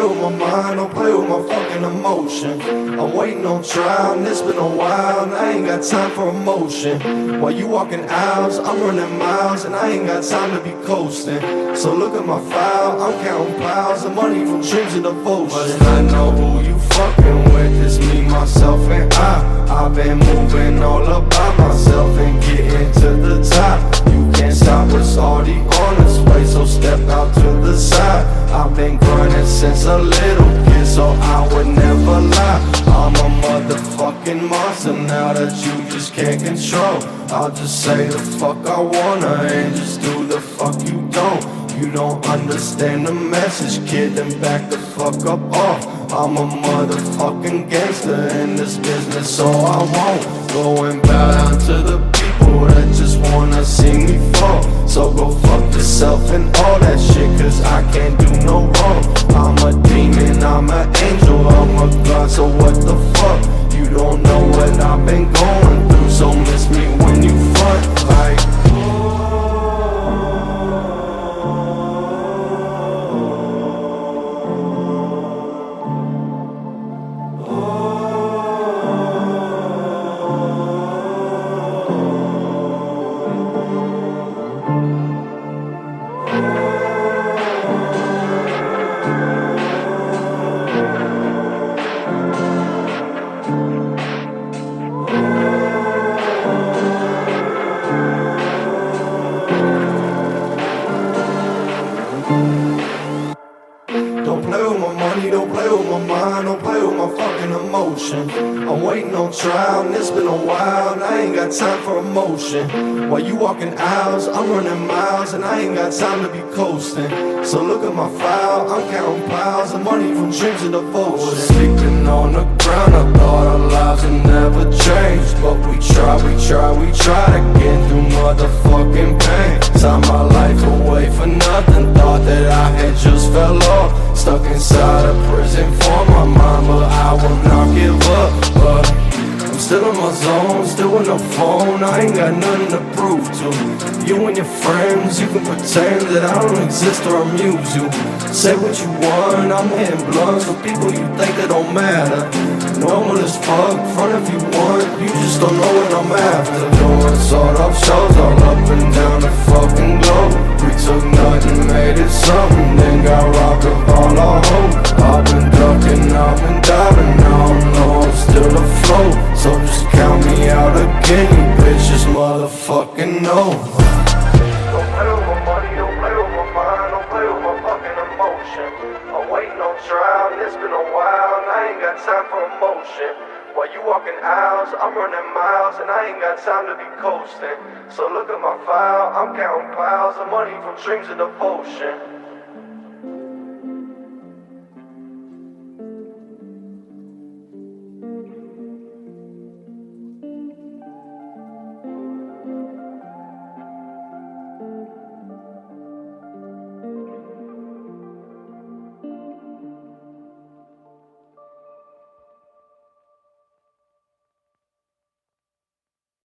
with my mind, don't play with my fucking emotion. I'm waiting on trial, and it's been a while, and I ain't got time for emotion. While you walking aisles, I'm running miles, and I ain't got time to be coasting. So look at my file, I'm counting piles of money from dreams and devotion. Must not know who you fucking with, it's me, myself, and I've been moving all about myself and getting to the top. You can't stop us, already on this way, so step out to the side. I've been grinding since a little kid, so I would never lie. I'm a motherfucking monster now that you just can't control. I'll just say the fuck I wanna and just do the fuck you don't. You don't understand the message, kid, then back the fuck up off. I'm a motherfucking gangster in this business, so I won't go and bow down to the people that just wanna see me fall. So go fuck yourself and all that shit, cause I can't do no wrong. I'm a demon, I'm an angel, I'm a god, so what the fuck? You don't know what I've been going through, so miss me when you front like I'm waiting on trial, and it's been a while, and I ain't got time for emotion. While you walking aisles, I'm running miles, and I ain't got time to be coasting. So look at my file, I'm counting piles of money from dreams and devotion. Sleeping on the ground, I thought our lives would never change, but we try to get through motherfucking pain. Signed my life away for nothing, thought that I had just fell off. Stuck inside a prison for my mind, but I will not give up. But I'm still in my zone, still with no phone, I ain't got nothing to prove to. You and your friends, you can pretend that I don't exist or amuse you. Say what you want, I'm hitting blunts with people you think that don't matter. Normal as fuck, front if you want, you just don't know what I'm after. Doing sort of shows all up and down the fucking globe. We took nothing, made it something, then got robbed of all our hope. I've been ducking, I've been diving, now I know I'm still afloat. So just count me out again, you bitches motherfucking know. Don't play with my money, don't play with my mind, don't play with my fucking emotion. I'm waiting on trial, and it's been a while, and I ain't got time for emotion. While you walking aisles, I'm running miles, and I ain't got time to be coasting. So look at my file, I'm counting piles of money from dreams and devotion.